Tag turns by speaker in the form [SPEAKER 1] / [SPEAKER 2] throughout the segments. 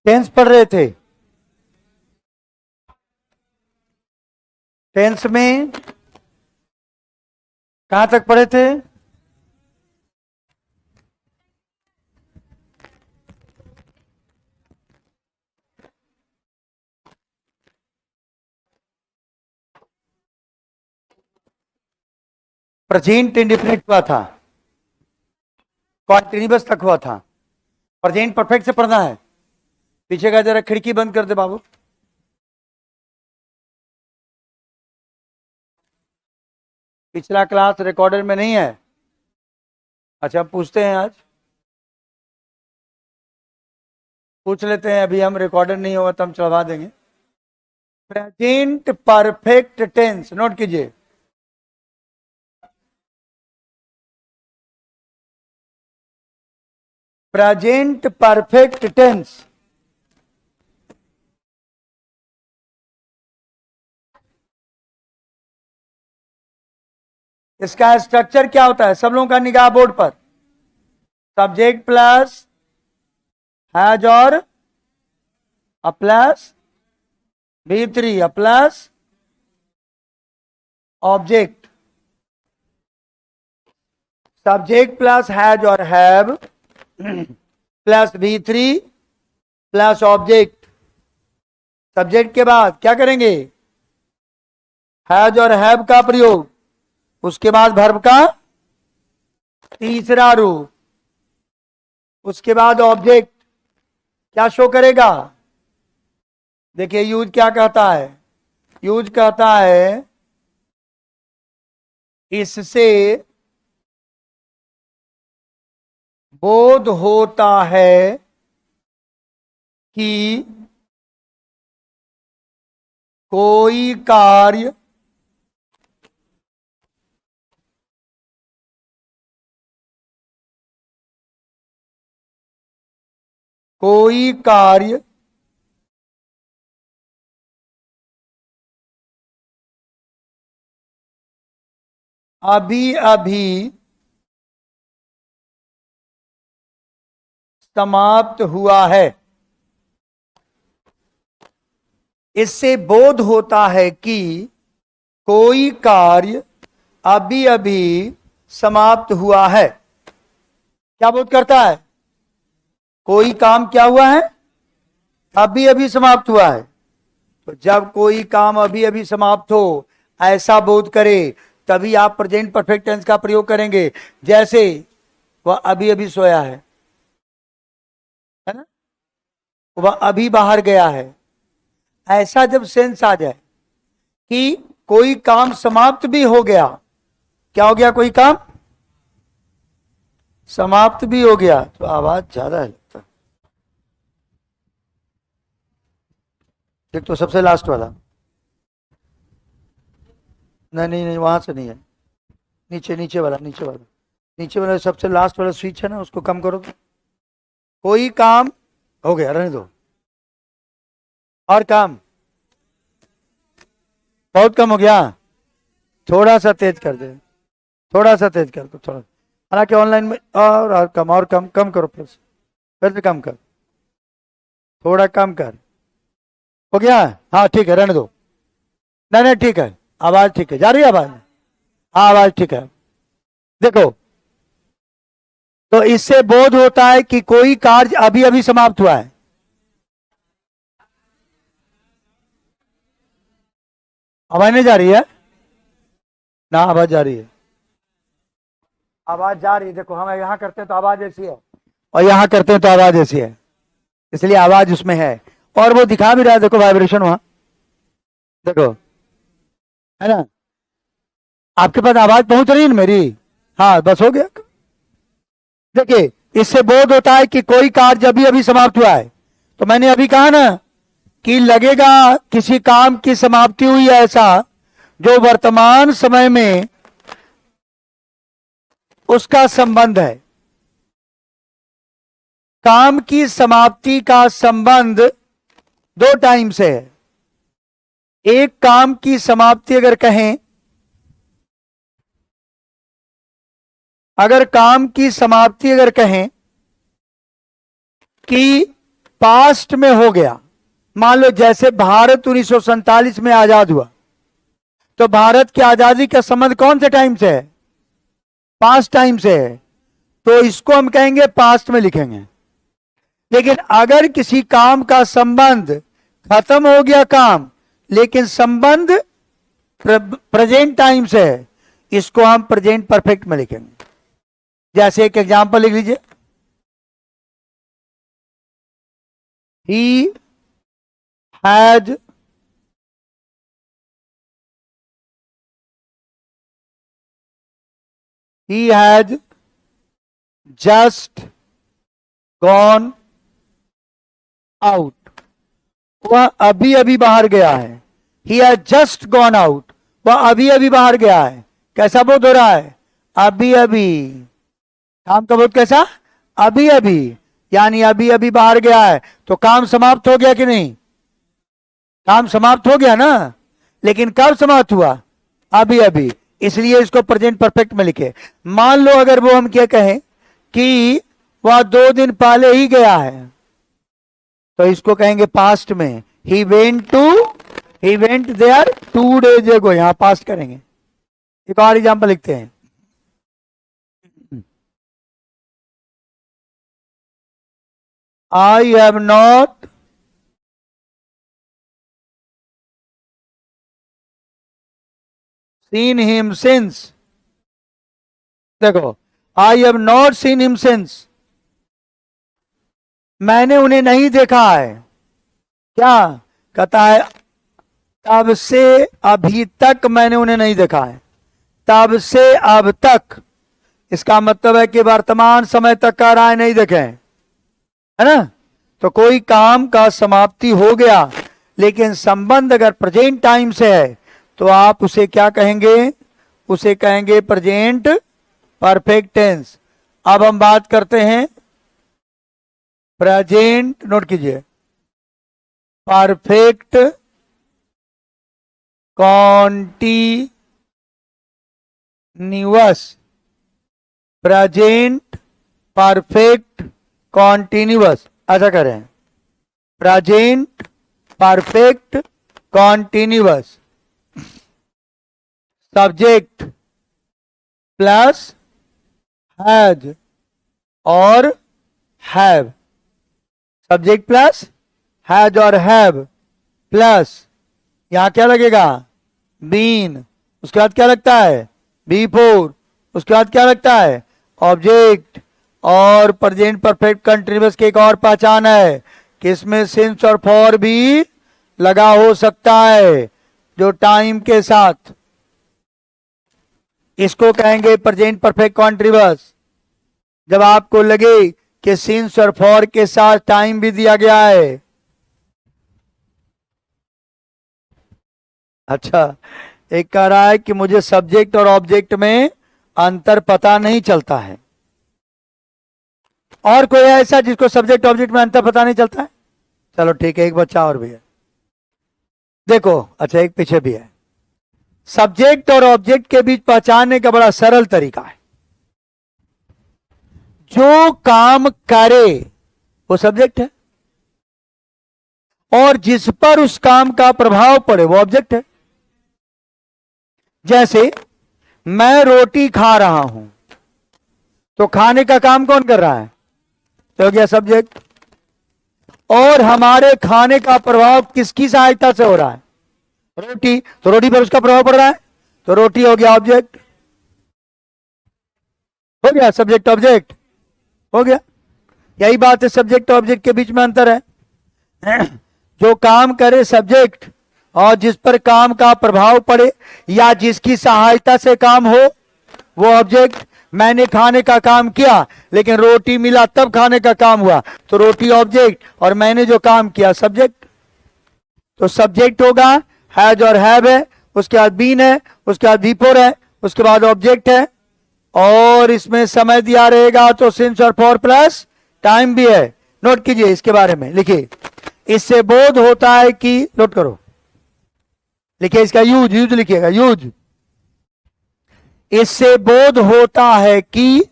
[SPEAKER 1] Tense पढ़ रहे थे। टेंस में कहां तक पढ़े थे? प्रेजेंट इंडेफिनिट हुआ था, कॉन्टिन्यूअस तक हुआ था। प्रेजेंट परफेक्ट से पढ़ना है। पीछे का जरा खिड़की बंद कर दे बाबू। पिछला क्लास रिकॉर्डर में नहीं है। अच्छा पूछते हैं, आज पूछ लेते हैं। अभी हम रिकॉर्डर नहीं होगा तो हम चढ़वा देंगे। प्रेजेंट परफेक्ट टेंस नोट कीजिए। प्रेजेंट परफेक्ट टेंस इसका स्ट्रक्चर क्या होता है? सब लोगों का निगाह बोर्ड पर। सब्जेक्ट प्लस हैज और a plus V3 a plus object. Subject plus has और have plus V3 plus object. Subject के बाद क्या करेंगे? हैज और हैव का प्रयोग। उसके बाद वर्ब का तीसरा रूप। उसके बाद ऑब्जेक्ट क्या शो करेगा? देखिए यूज क्या कहता है। यूज कहता है इससे बोध होता है कि कोई कार्य अभी अभी समाप्त हुआ है। इससे बोध होता है कि कोई कार्य अभी अभी समाप्त हुआ है। क्या बोध करता है? कोई काम क्या हुआ है? अभी अभी समाप्त हुआ है। तो जब कोई काम अभी अभी समाप्त हो ऐसा बोध करे तभी आप प्रेजेंट परफेक्ट टेंस का प्रयोग करेंगे। जैसे वह अभी अभी सोया है ना, वह अभी बाहर गया है। ऐसा जब सेंस आ जाए कि कोई काम समाप्त भी हो गया। क्या हो गया? कोई काम समाप्त भी हो गया। तो आवाज ज्यादा है लगता है। एक तो सबसे लास्ट वाला। नहीं नहीं नहीं, वहां से नहीं है। नीचे नीचे वाला, नीचे वाला, नीचे वाला सबसे लास्ट वाला स्विच है ना, उसको कम करो तो। कोई काम हो गया, रहने दो। और काम बहुत कम हो गया। थोड़ा सा तेज कर दे, थोड़ा सा तेज कर दो, थोड़ा। हालांकि ऑनलाइन में और कम, और कम, कम करो फिर से कम कर, थोड़ा कम कर। हो गया? हाँ ठीक है, रहने दो। नहीं नहीं ठीक है, आवाज ठीक है, जा रही है आवाज? हाँ आवाज ठीक है। देखो, तो इससे बोध होता है कि कोई कार्य अभी अभी समाप्त हुआ है। आवाज नहीं जा रही है ना? आवाज जा रही है, आवाज जा रही है। देखो हम यहां करते हैं तो आवाज ऐसी है, और यहां करते हैं तो आवाज ऐसी है, इसलिए आवाज उसमें है। और वो दिखा भी रहा है, देखो वाइब्रेशन वहां, देखो, है ना? आपके पास आवाज पहुंच रही है ना मेरी? हाँ बस हो गया। देखिए, इससे बोध होता है कि कोई कार्य अभी अभी समाप्त हुआ है। तो मैंने अभी कहा ना कि लगेगा किसी काम की समाप्ति हुई है ऐसा जो वर्तमान समय में उसका संबंध है। काम की समाप्ति का संबंध दो टाइम से है। एक, काम की समाप्ति अगर कहें, अगर काम की समाप्ति अगर कहें कि पास्ट में हो गया। मान लो जैसे भारत 1947 में आजाद हुआ, तो भारत की आजादी का संबंध कौन से टाइम से है? पास्ट टाइम से है, तो इसको हम कहेंगे पास्ट में लिखेंगे। लेकिन अगर किसी काम का संबंध खत्म हो गया काम, लेकिन संबंध प्रेजेंट टाइम से है, इसको हम प्रेजेंट परफेक्ट में लिखेंगे। जैसे एक एग्जांपल लिख लीजिए, he had just gone out. वह अभी अभी बाहर गया है। He has just gone out, वह अभी अभी बाहर गया है। कैसा बोध हो रहा है? अभी अभी। काम का बोध कैसा? अभी अभी, यानी अभी अभी बाहर गया है। तो काम समाप्त हो गया कि नहीं? काम समाप्त हो गया ना, लेकिन कब समाप्त हुआ? अभी अभी, इसलिए इसको प्रेजेंट परफेक्ट में लिखे। मान लो अगर वो हम क्या कहें कि वह 2 दिन पहले ही गया है, तो इसको कहेंगे पास्ट में। He went there 2 days ago, यहां पास्ट करेंगे। एक और एग्जांपल लिखते हैं, I have not seen him since. देखो, I have not seen him since, मैंने उन्हें नहीं देखा है। क्या कहता है? तब से अभी तक मैंने उन्हें नहीं देखा है। तब से अब तक, इसका मतलब है कि वर्तमान समय तक कह रहा है नहीं देखे, है ना? तो कोई काम का समाप्ति हो गया, लेकिन संबंध अगर प्रेजेंट टाइम से है, तो आप उसे क्या कहेंगे? उसे कहेंगे प्रेजेंट परफेक्ट टेंस। अब हम बात करते हैं प्रेजेंट, नोट कीजिए, perfect continuous. Present perfect continuous, ऐसा करें, present perfect continuous. Subject plus has और हैव, सब्जेक्ट प्लस हैज और हैव प्लस यहां क्या लगेगा? बीन। उसके बाद क्या लगता है? बिफोर। उसके बाद क्या लगता है? ऑब्जेक्ट। और प्रेजेंट परफेक्ट कंटिन्यूअस की एक और पहचान है कि इसमें सिंस और फॉर भी लगा हो सकता है, जो टाइम के साथ। इसको कहेंगे प्रेजेंट परफेक्ट कंटिन्यूअस। जब आपको लगे कि सिंस और फॉर के साथ टाइम भी दिया गया है। अच्छा, एक कह रहा है कि मुझे सब्जेक्ट और ऑब्जेक्ट में अंतर पता नहीं चलता है। और कोई है ऐसा जिसको सब्जेक्ट ऑब्जेक्ट में अंतर पता नहीं चलता है? चलो ठीक है, एक बच्चा और भी है। देखो, अच्छा एक पीछे भी है। सब्जेक्ट और ऑब्जेक्ट के बीच पहचानने का बड़ा सरल तरीका है। जो काम करे वो सब्जेक्ट है, और जिस पर उस काम का प्रभाव पड़े वो ऑब्जेक्ट है। जैसे मैं रोटी खा रहा हूं, तो खाने का काम कौन कर रहा है? तो हो गया सब्जेक्ट। और हमारे खाने का प्रभाव किसकी सहायता से हो रहा है? रोटी। तो रोटी पर उसका प्रभाव पड़ रहा है, तो रोटी हो गया ऑब्जेक्ट। हो गया सब्जेक्ट ऑब्जेक्ट, हो गया। यही बात है, सब्जेक्ट ऑब्जेक्ट के बीच में अंतर है। जो काम करे सब्जेक्ट, और जिस पर काम का प्रभाव पड़े या जिसकी सहायता से काम हो वो ऑब्जेक्ट। मैंने खाने का काम किया, लेकिन रोटी मिला तब खाने का काम हुआ, तो रोटी ऑब्जेक्ट, और मैंने जो काम किया सब्जेक्ट। तो सब्जेक्ट होगा हैज और हैव है, उसके बाद बीन है, उसके बाद बिफोर है, उसके बाद ऑब्जेक्ट है, और इसमें समय दिया रहेगा तो सिंस और फॉर प्लस टाइम भी है। नोट कीजिए, इसके बारे में लिखिए। इससे बोध होता है कि, नोट करो, लिखिए इसका यूज, यूज लिखिएगा, यूज। इससे बोध होता है कि,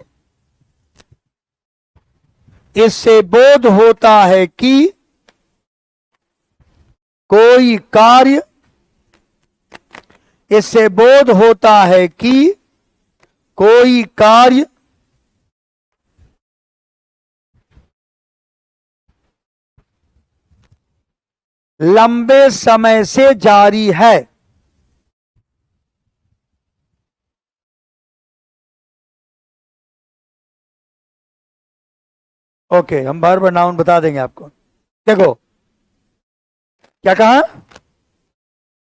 [SPEAKER 1] इससे बोध होता है कि कोई कार्य, इससे बोध होता है कि कोई कार्य लंबे समय से जारी है। ओके, हम बार बार नाउन बता देंगे आपको। देखो क्या कहा,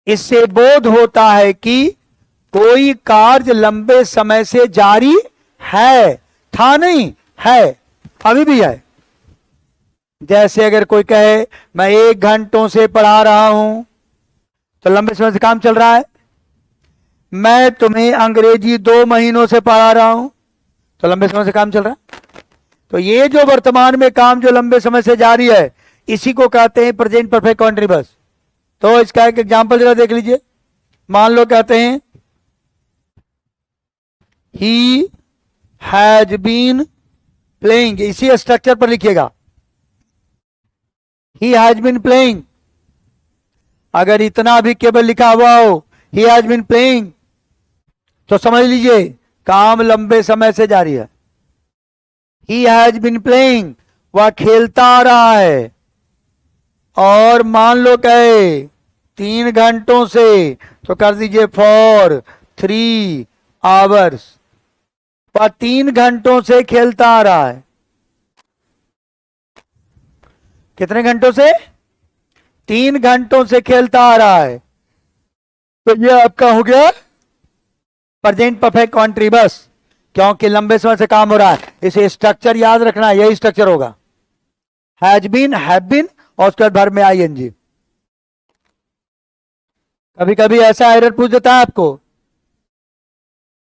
[SPEAKER 1] इससे बोध होता है कि कोई कार्य लंबे समय से जारी है। था नहीं, है, अभी भी है। जैसे अगर कोई कहे मैं 1 घंटों से पढ़ा रहा हूं, तो लंबे समय से काम चल रहा है। मैं तुम्हें अंग्रेजी 2 महीनों से पढ़ा रहा हूं, तो लंबे समय से काम चल रहा है। तो ये जो वर्तमान में काम जो लंबे समय से जारी है, इसी को कहते हैं प्रेजेंट परफेक्ट कंटीन्यूअस। तो इसका एक एग्जांपल जरा देख लीजिए। मान लो कहते हैं ही हैज बीन प्लेइंग, इसी स्ट्रक्चर पर लिखिएगा, ही हैज बीन प्लेइंग। अगर इतना भी केवल लिखा हुआ हो ही हैज बीन प्लेइंग, तो समझ लीजिए काम लंबे समय से जारी है। ही हैज बीन प्लेइंग, वह खेलता आ रहा है। और मान लो कहे 3 घंटों से, तो कर दीजिए फॉर 3 आवर्स। वह 3 घंटों से खेलता आ रहा है। कितने घंटों से? 3 घंटों से खेलता आ रहा है। तो ये आपका हो गया प्रेजेंट परफेक्ट कंटीन्यूअस, क्योंकि लंबे समय से काम हो रहा है। इसे स्ट्रक्चर याद रखना, यही स्ट्रक्चर होगा, हैज बीन, हैव बीन और उसके बाद में आईएनजी। कभी कभी ऐसा एरर पूछ देता है आपको,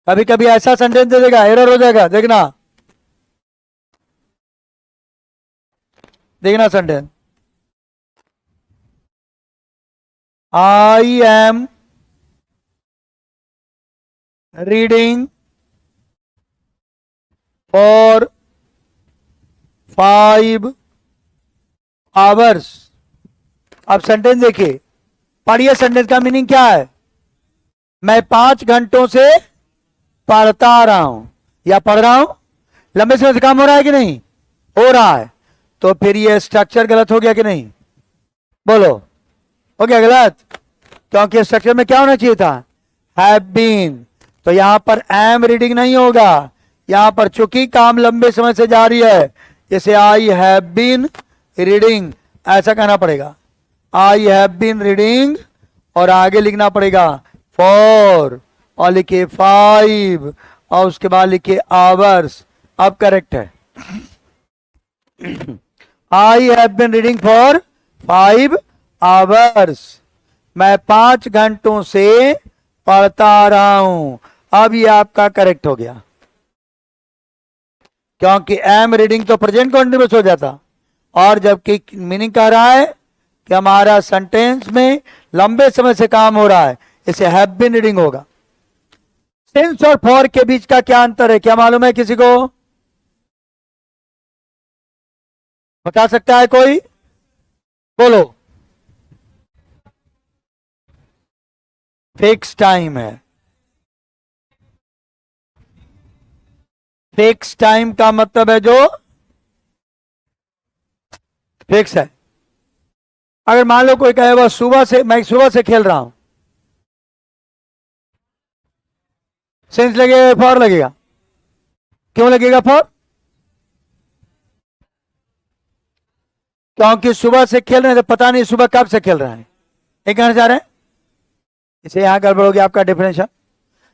[SPEAKER 1] कभी कभी ऐसा सेंटेंस दे देगा, एरर हो जाएगा। देखना देखना sentence, I am reading for 5 hours. अब सेंटेंस देखिए, पढ़िए सेंटेंस का मीनिंग क्या है। मैं 5 घंटों से पढ़ता आ रहा हूं या पढ़ रहा हूं। लंबे समय से काम हो रहा है कि नहीं? हो रहा है। तो फिर ये स्ट्रक्चर गलत हो गया कि नहीं? बोलो, हो गया गलत? क्योंकि स्ट्रक्चर में क्या होना चाहिए था? Have been. तो यहां पर एम रीडिंग नहीं होगा, यहां पर चूंकि काम लंबे समय से जारी है, जैसे आई हैव बीन रीडिंग ऐसा कहना पड़ेगा, आई हैव बीन रीडिंग, और आगे लिखना पड़ेगा फॉर, और लिखिए 5, और उसके बाद लिखिए आवर्स। अब करेक्ट है। I have been reading for 5 hours. मैं 5 घंटों से पढ़ता आ रहा हूं। अब ये आपका करेक्ट हो गया, क्योंकि एम रीडिंग तो प्रेजेंट कंटीन्यूअस हो जाता, और जबकि मीनिंग कह रहा है कि हमारा सेंटेंस में लंबे समय से काम हो रहा है, इसे हैव बीन रीडिंग होगा। सिंस और फॉर के बीच का क्या अंतर है, क्या मालूम है किसी को? बता सकता है कोई? बोलो। फिक्स टाइम है। फिक्स टाइम का मतलब है जो फिक्स है। अगर मान लो कोई कहे वह सुबह से, मैं सुबह से खेल रहा हूं, सेंस लगेगा फॉर लगेगा? क्यों लगेगा फॉर? क्योंकि सुबह से खेल रहे हैं, तो पता नहीं सुबह कब से खेल रहे हैं, ये कहना चाह रहे हैं। इसे यहां गड़बड़ होगी आपका डेफिनेशन।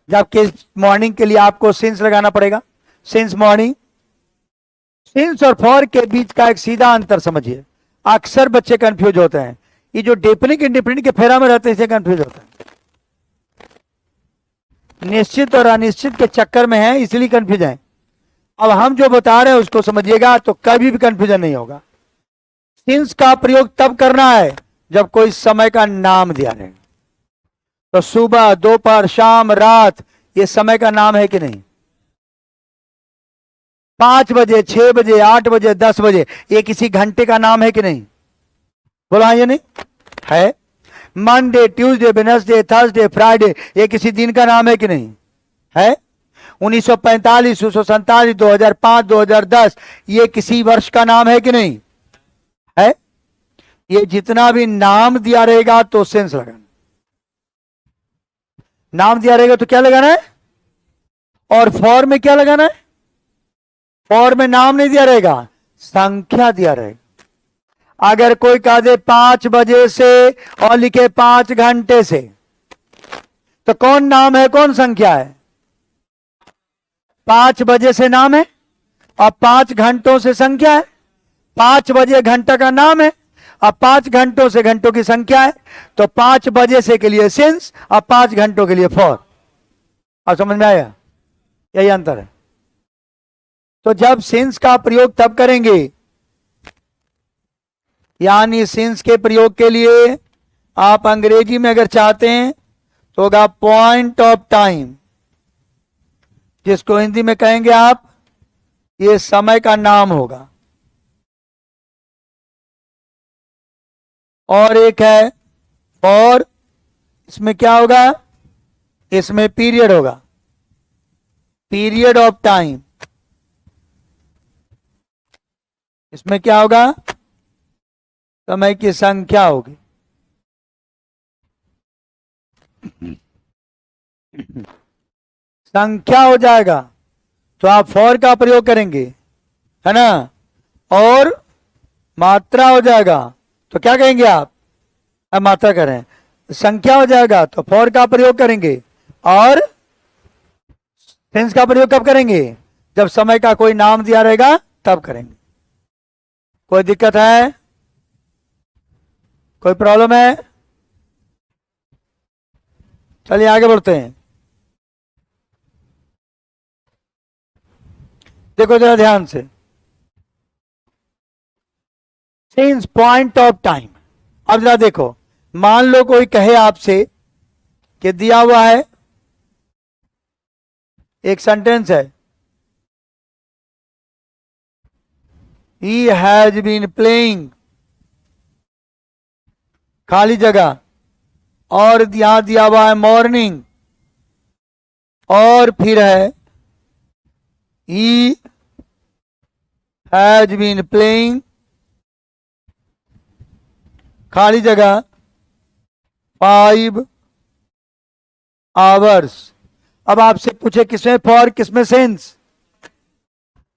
[SPEAKER 1] जबकि मॉर्निंग के लिए आपको सिंस लगाना पड़ेगा, सिंस मॉर्निंग। सिंस और फॉर के बीच का एक सीधा अंतर समझिए। अक्सर बच्चे कंफ्यूज होते हैं, ये जो डेफिनिट इंडिफिनिट के फेरा में रहते हैं इसे कंफ्यूज होते हैं, निश्चित और अनिश्चित के चक्कर में है, इसलिए कंफ्यूज है। अब हम जो बता रहे हैं उसको समझिएगा, तो कभी भी कंफ्यूजन नहीं होगा। सिंस का प्रयोग तब करना है जब कोई समय का नाम दिया रहे। तो सुबह, दोपहर, शाम, रात, ये समय का नाम है कि नहीं? 5 बजे, 6 बजे, 8 बजे, 10 बजे, ये किसी घंटे का नाम है कि नहीं? बोला ये नहीं? है। Monday, Tuesday, Wednesday, Thursday, Friday, ये किसी दिन का नाम है कि नहीं है? 1945, 1947, 2005, 2010, ये किसी वर्ष का नाम है कि नहीं है? ये जितना भी नाम दिया रहेगा तो सेंस लगाना। नाम दिया रहेगा तो क्या लगाना है? और फॉर में क्या लगाना है? फॉर में नाम नहीं दिया रहेगा, संख्या दिया रहेगा। अगर कोई कह दे 5 बजे से और लिखे 5 घंटे से, तो कौन नाम है, कौन संख्या है? 5 बजे से नाम है और 5 घंटों से संख्या है। 5 बजे घंटा का नाम है, अब 5 घंटों से घंटों की संख्या है, तो 5 बजे से के लिए सिंस और 5 घंटों के लिए फॉर। अब समझ में आया? यही अंतर है। तो जब सिंस का प्रयोग तब करेंगे, यानी सिंस के प्रयोग के लिए आप अंग्रेजी में अगर चाहते हैं तो होगा पॉइंट ऑफ टाइम, जिसको हिंदी में कहेंगे आप, ये समय का नाम होगा। और एक है फॉर, इसमें क्या होगा? इसमें पीरियड होगा, पीरियड ऑफ टाइम। इसमें क्या होगा? समय की संख्या होगी। संख्या हो जाएगा तो आप फॉर का प्रयोग करेंगे, है ना? और मात्रा हो जाएगा तो क्या कहेंगे आप? अब मात्रा करें। संख्या हो जाएगा तो फॉर का प्रयोग करेंगे। और सेंस का प्रयोग कब करेंगे? जब समय का कोई नाम दिया रहेगा तब करेंगे। कोई दिक्कत है? कोई प्रॉब्लम है? चलिए आगे बढ़ते हैं। देखो जरा ध्यान से, सिंस पॉइंट ऑफ टाइम। अब जरा देखो, मान लो कोई कहे आपसे कि दिया हुआ है, एक सेंटेंस है, ही हैज बीन प्लेइंग, खाली जगह, और यहां दिया हुआ है मॉर्निंग, और फिर है ही हैज बीन प्लेइंग, खाली जगह 5 आवर्स। अब आपसे पूछे किसमें फॉर, किसमें सेंस?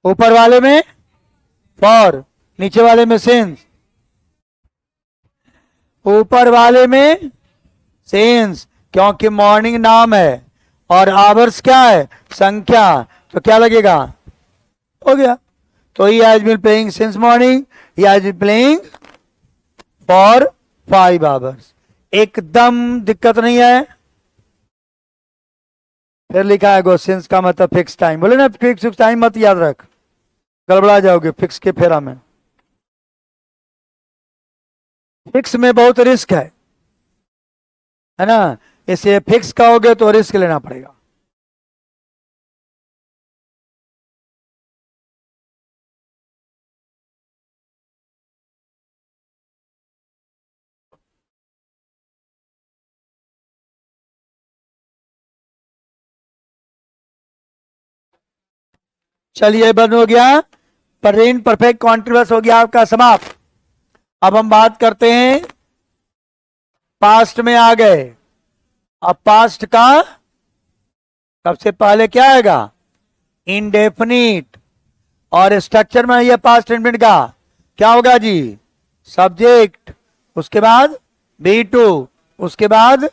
[SPEAKER 1] ऊपर वाले में फॉर, नीचे वाले में सेंस। ऊपर वाले में सेंस, क्योंकि मॉर्निंग नाम है और आवर्स क्या है? संख्या। तो क्या लगेगा? हो गया। तो he has been playing since morning, he has been playing for 5 hours. एकदम दिक्कत नहीं है। फिर लिखा है गो सिंस का मतलब फिक्स टाइम। बोले ना फिक्स टाइम मत याद रख, गड़बड़ा जाओगे फिक्स के फेरा में। फिक्स में बहुत रिस्क है ना? इसे फिक्स कहोगे तो रिस्क लेना पड़ेगा। चलिए बंद हो गया। प्रेजेंट परफेक्ट कॉन्टिन्यूअस हो गया आपका समाप्त। अब हम बात करते हैं, पास्ट में आ गए। अब पास्ट का सबसे पहले क्या आएगा? इंडेफिनिट। और स्ट्रक्चर में ये पास्ट इंडेफिनिट का क्या होगा जी? सब्जेक्ट, उसके बाद B2, उसके बाद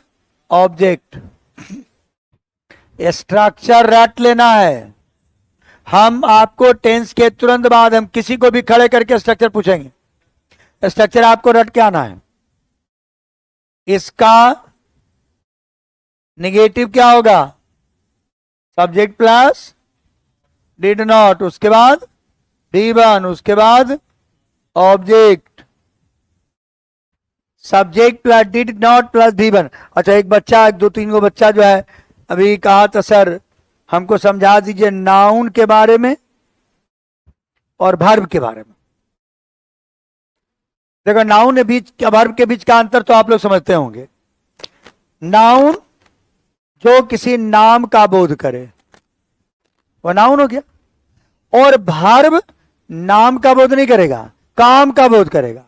[SPEAKER 1] ऑब्जेक्ट। स्ट्रक्चर रट लेना है। हम आपको टेंस के तुरंत बाद हम किसी को भी खड़े करके स्ट्रक्चर पूछेंगे, स्ट्रक्चर आपको रट के आना है। इसका नेगेटिव क्या होगा? सब्जेक्ट प्लस डिड नॉट, उसके बाद D1, उसके बाद object. Subject plus did not plus D1। अच्छा, एक बच्चा, 2-3 गो बच्चा जो है अभी कहा था सर हमको समझा दीजिए नाउन के बारे में और वर्ब के बारे में। देखो नाउन बीच वर्ब के बीच का अंतर तो आप लोग समझते होंगे। नाउन जो किसी नाम का बोध करे वो नाउन हो गया, और वर्ब नाम का बोध नहीं करेगा, काम का बोध करेगा।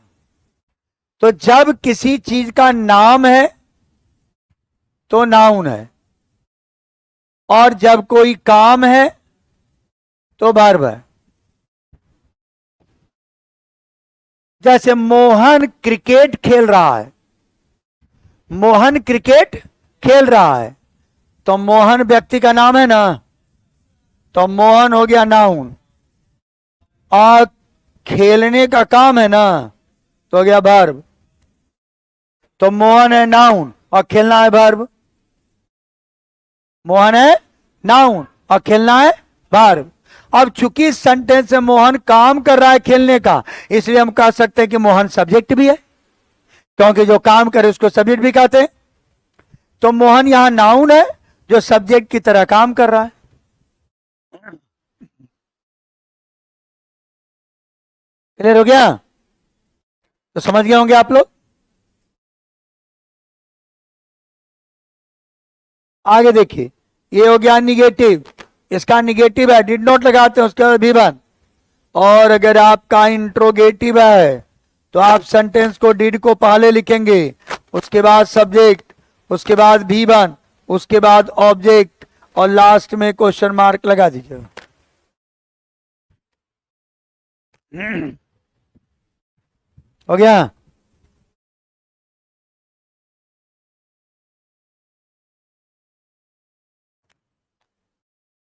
[SPEAKER 1] तो जब किसी चीज का नाम है तो नाउन है, और जब कोई काम है तो वर्ब है। जैसे मोहन क्रिकेट खेल रहा है, मोहन क्रिकेट खेल रहा है, तो मोहन व्यक्ति का नाम है ना, तो मोहन हो गया नाउन, और खेलने का काम है ना तो हो गया वर्ब। तो मोहन है नाउन और खेलना है वर्ब, मोहन है नाउन और खेलना है वर्ब। अब चूंकि सेंटेंस में मोहन काम कर रहा है खेलने का, इसलिए हम कह सकते हैं कि मोहन सब्जेक्ट भी है, क्योंकि जो काम करे उसको सब्जेक्ट भी कहते हैं। तो मोहन यहां नाउन है जो सब्जेक्ट की तरह काम कर रहा है। क्लियर हो गया? तो समझ गए होंगे आप लोग। आगे देखिए, ये हो गया निगेटिव, इसका निगेटिव है, डिड नॉट लगाते हैं, उसके बाद भी बन। और अगर आपका इंट्रोगेटिव है तो आप सेंटेंस को डिड को पहले लिखेंगे, उसके बाद सब्जेक्ट, उसके बाद भी बन, उसके बाद ऑब्जेक्ट, और लास्ट में क्वेश्चन मार्क लगा दीजिए। हो गया?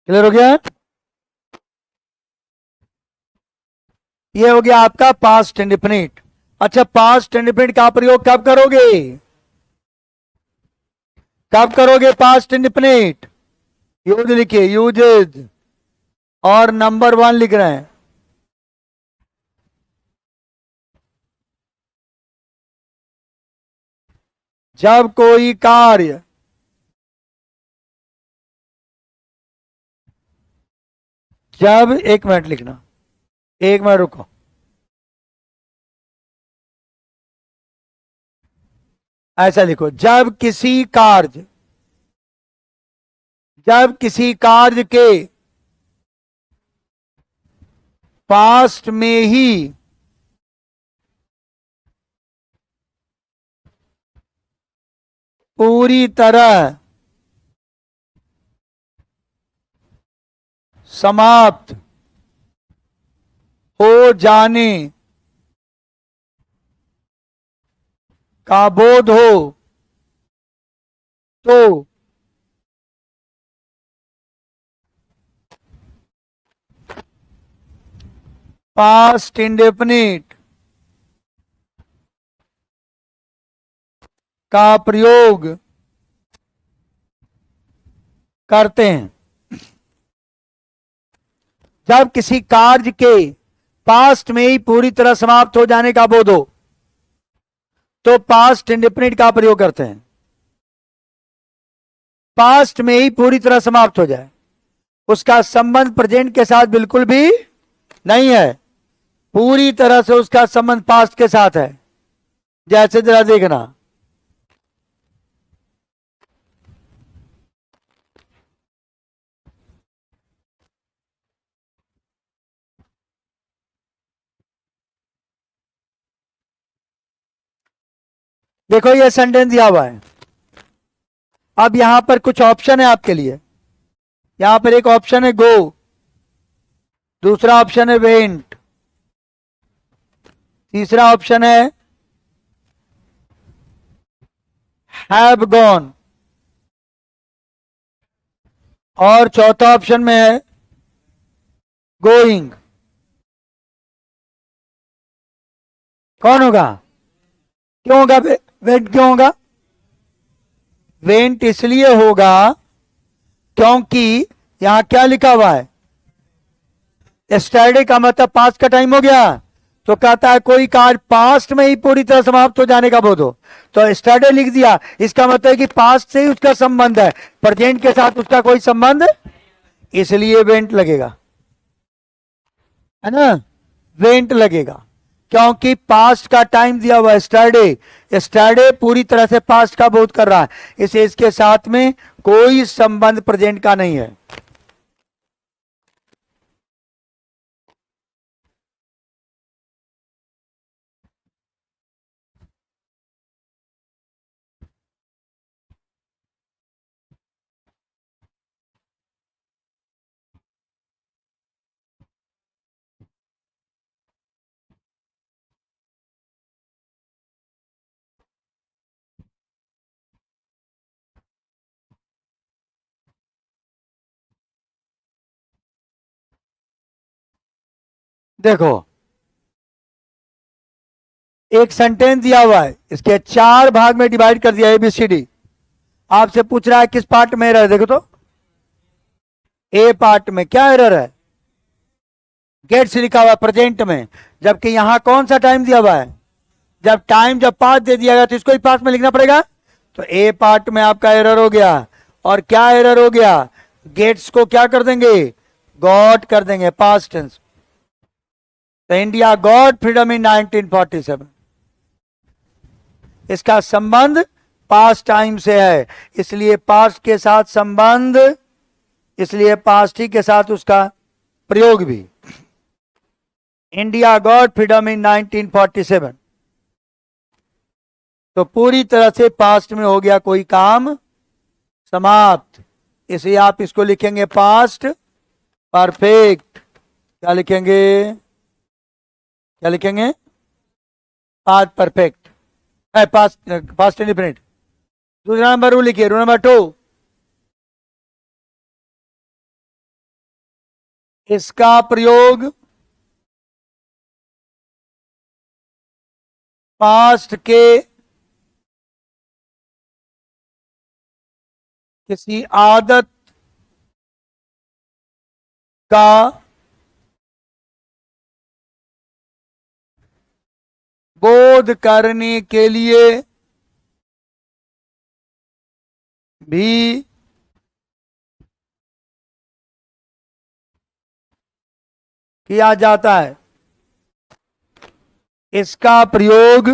[SPEAKER 1] क्लियर हो गया? ये हो गया आपका पास्ट इंडेफिनिट। अच्छा, पास्ट इंडेफिनिट का प्रयोग कब करोगे? कब करोगे पास्ट इंडेफिनिट? यूज लिखिए, यूजेज, और नंबर 1 लिख रहे हैं। जब कोई कार्य जब एक मिनट लिखना, एक मिनट रुको। ऐसा लिखो, जब किसी कार्य के पास्ट में ही पूरी तरह समाप्त हो जाने का बोध हो तो पास्ट इंडेफिनिट का प्रयोग करते हैं। जब किसी कार्य के पास्ट में ही पूरी तरह समाप्त हो जाने का बोध हो तो पास्ट इंडेफिनिट का प्रयोग करते हैं। पास्ट में ही पूरी तरह समाप्त हो जाए, उसका संबंध प्रेजेंट के साथ बिल्कुल भी नहीं है, पूरी तरह से उसका संबंध पास्ट के साथ है। जैसे जरा देखना, देखो ये सेंटेंस दिया हुआ है। अब यहां पर कुछ ऑप्शन है आपके लिए। यहां पर एक ऑप्शन है गो, दूसरा ऑप्शन है वेंट, तीसरा ऑप्शन है हैव गॉन, और चौथा ऑप्शन में है गोइंग। कौन होगा? क्यों होगा वेंट? क्यों होगा वेंट? इसलिए होगा क्योंकि यहां क्या लिखा हुआ है? यस्टरडे का मतलब पास्ट का टाइम हो गया, तो कहता है कोई कार्य पास्ट में ही पूरी तरह समाप्त हो जाने का बोध हो, तो यस्टरडे लिख दिया। इसका मतलब है कि पास्ट से ही उसका संबंध है, प्रेजेंट के साथ उसका कोई संबंध, इसलिए वेंट लगेगा, है ना? वेंट लगेगा। क्योंकि पास्ट का टाइम दिया हुआ है स्टरडे। स्टरडे पूरी तरह से पास्ट का बोध कर रहा है, इसे इसके साथ में कोई संबंध प्रेजेंट का नहीं है। देखो, एक सेंटेंस दिया हुआ है, इसके 4 भाग में डिवाइड कर दिया ABCD। आपसे पूछ रहा है किस पार्ट में एरर है, देखो तो ए पार्ट में क्या एरर है, गेट्स लिखा हुआ प्रेजेंट में, जबकि यहां कौन सा टाइम दिया हुआ है। जब पास दे दिया गया तो इसको ही पास में लिखना पड़ेगा। तो ए पार्ट में आपका एरर हो गया। और क्या एरर हो गया, गेट्स को क्या कर देंगे, गॉट कर देंगे, पास्ट टेंस। तो इंडिया गॉट फ्रीडम इन 1947, इसका संबंध पास्ट टाइम से है, इसलिए पास्ट के साथ संबंध, इसलिए पास्ट ही के साथ उसका प्रयोग भी। इंडिया गॉट फ्रीडम इन 1947, तो पूरी तरह से पास्ट में हो गया कोई काम समाप्त, इसलिए आप इसको लिखेंगे पास्ट परफेक्ट। क्या लिखेंगे, क्या लिखेंगे, पास्ट परफेक्ट, पास्ट इंडिफिनिट। दूसरा नंबर रूल लिखिए, रूल नंबर 2, इसका प्रयोग पास्ट के किसी आदत का बोध करने के लिए भी किया जाता है। इसका प्रयोग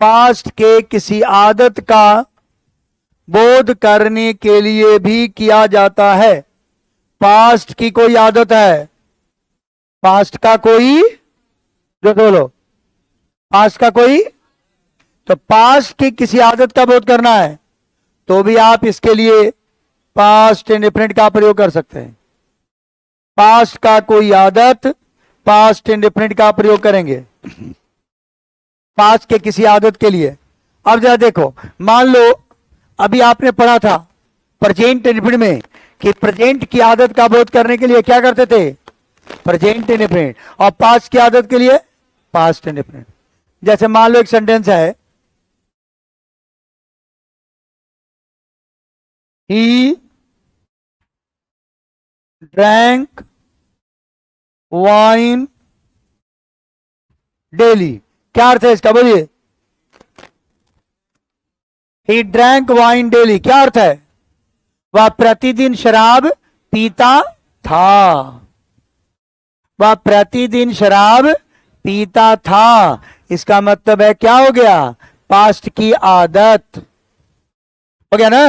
[SPEAKER 1] पास्ट के किसी आदत का बोध करने के लिए भी किया जाता है। पास्ट की कोई आदत है, पास्ट का कोई, जो बोलो, पास्ट का कोई, तो पास्ट की किसी आदत का बोध करना है तो भी आप इसके लिए पास्ट इंडिफिनिट का प्रयोग कर सकते हैं। पास्ट का कोई आदत, पास्ट इंडिफिनिट का प्रयोग करेंगे पास्ट के किसी आदत के लिए। अब जरा देखो, मान लो अभी आपने पढ़ा था प्रेजेंट इंडिफिनिट में कि प्रेजेंट की आदत का बोध करने के लिए क्या करते थे, प्रेजेंट इंडिफिनिट, और पास्ट की आदत के लिए पास्ट इंडिफिनिट। जैसे मान लो एक सेंटेंस है, ही ड्रैंक वाइन डेली, क्या अर्थ है इसका, बोलिए। ही ड्रैंक वाइन डेली, क्या अर्थ है, वह प्रतिदिन शराब पीता था, वह प्रतिदिन शराब पीता था। इसका मतलब है क्या हो गया, पास्ट की आदत हो गया ना,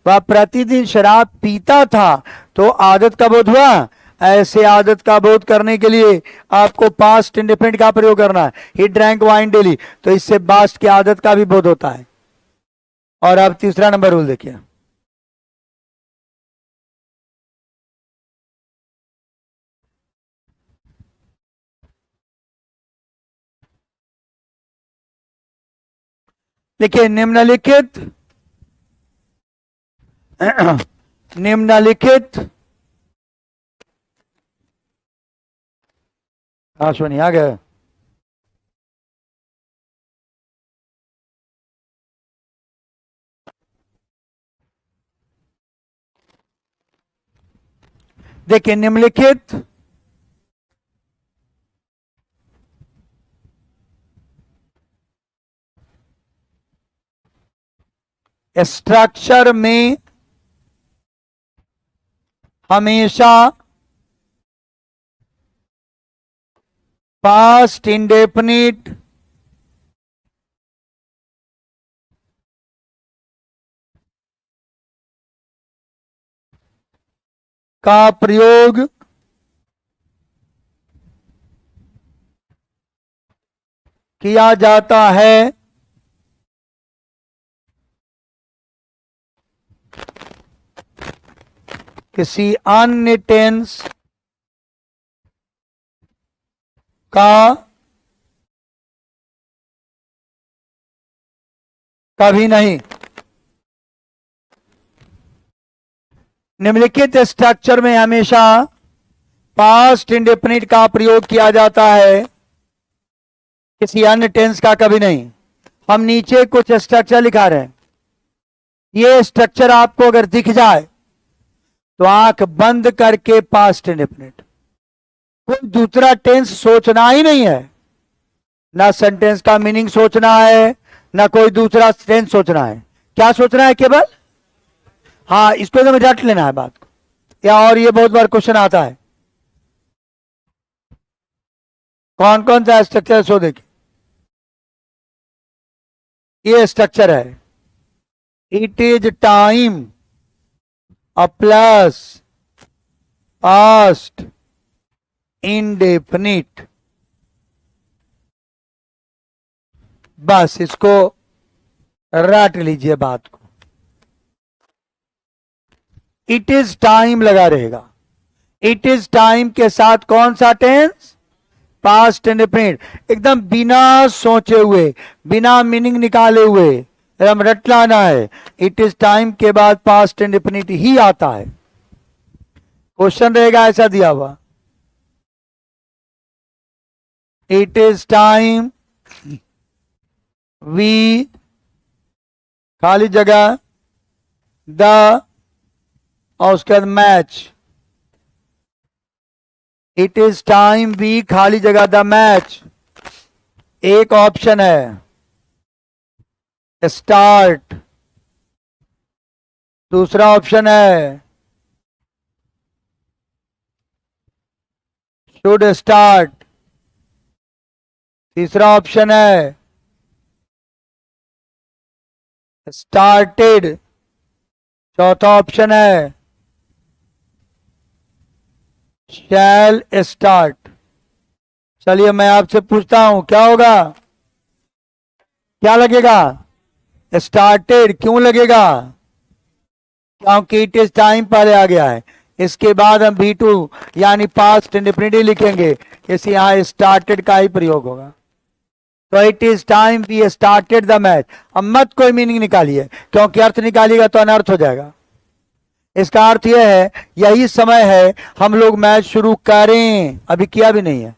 [SPEAKER 1] वह प्रतिदिन शराब पीता था, तो आदत का बोध हुआ। ऐसे आदत का बोध करने के लिए आपको पास्ट इंडिफिनिट का प्रयोग करना है। ही ड्रैंक वाइन डेली, तो इससे पास्ट की आदत का भी बोध होता है। और अब तीसरा नंबर रूल देखिए, देखिए निम्नलिखित निम्नलिखित आश्वनी आ गए, देखिए निम्नलिखित स्ट्रक्चर में हमेशा पास्ट इंडेफिनिट का प्रयोग किया जाता है किसी अन्य टेंस का कभी नहीं। निम्नलिखित स्ट्रक्चर में हमेशा पास्ट इंडेफिनिट का प्रयोग किया जाता है, किसी अन्य टेंस का कभी नहीं। हम नीचे कुछ स्ट्रक्चर लिखा रहे हैं। ये स्ट्रक्चर आपको अगर दिख जाए तो आंख बंद करके पास्ट इंडेफिनिट, कोई दूसरा टेंस सोचना ही नहीं है, ना सेंटेंस का मीनिंग सोचना है, ना कोई दूसरा टेंस सोचना है। क्या सोचना है? केवल हाँ, इसको एकदम रट लेना है बात को। या और ये बहुत बार क्वेश्चन आता है, कौन कौन सा स्ट्रक्चर सो देखिए। ये स्ट्रक्चर है, it is time a plus past indefinite. बस इसको रट लीजिए बात को। इट इज टाइम लगा रहेगा। इट इज टाइम के साथ कौन सा टेंस? Past indefinite. एकदम बिना सोचे हुए, बिना मीनिंग निकाले हुए एकदम रट लाना है। इट इज टाइम के बाद पास्ट इंडेफिनिट ही आता है। क्वेश्चन रहेगा ऐसा दिया हुआ, इट इज टाइम वी खाली जगह द और उसके बाद match. It is time we खाली जगह द मैच। एक ऑप्शन है स्टार्ट, दूसरा ऑप्शन है शुड स्टार्ट, तीसरा ऑप्शन है स्टार्टेड, चौथा ऑप्शन है शैल स्टार्ट। चलिए मैं आपसे पूछता हूं, क्या होगा? क्या लगेगा? स्टार्टेड। क्यों लगेगा? क्योंकि इट इज टाइम पहले आ गया है। इसके बाद हम V2 यानी पास्ट इंडेफिनिट लिखेंगे, इसे यहां स्टार्टेड का ही प्रयोग होगा। तो it is time we started the match. अब मत कोई मीनिंग निकालिए, क्योंकि अर्थ निकालिएगा तो अनर्थ हो जाएगा। इसका अर्थ यह है यही समय है हम लोग मैच शुरू करें। अभी किया भी नहीं है,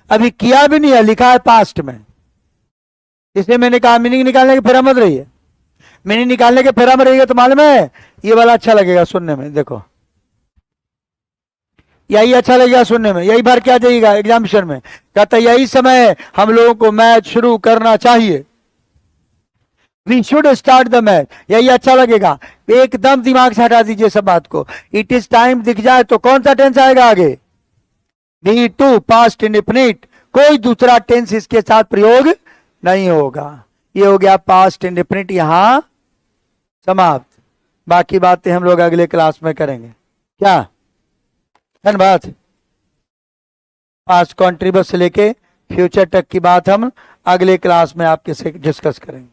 [SPEAKER 1] अभी किया भी नहीं है, लिखा है पास्ट में। इसलिए मैंने कहा मीनिंग निकालने के फेरा मत रहिए। मीनिंग निकालने के फेरा में रहिएगा तो मालूम है ये वाला अच्छा लगेगा सुनने में। देखो यही अच्छा लगेगा सुनने में, यही भर के आ जाइएगा एग्जामिनेशन में। कहता यही समय है हम लोगों को मैच शुरू करना चाहिए। We should start the match, यही अच्छा लगेगा। एकदम दिमाग से हटा दीजिए सब बात को। इट इज टाइम दिख जाए तो कौन सा टेंस आएगा आगे? V2 पास्ट इंडेफिनिट, कोई दूसरा टेंस इसके साथ प्रयोग नहीं होगा। ये हो गया पास्ट इंडेफिनिट, यहां समाप्त। बाकी बातें हम लोग अगले क्लास में करेंगे। क्या धन्यवाद। पास्ट कॉन्ट्रीब्यूट से लेके फ्यूचर तक की बात हम अगले क्लास में आपके से डिस्कस करेंगे।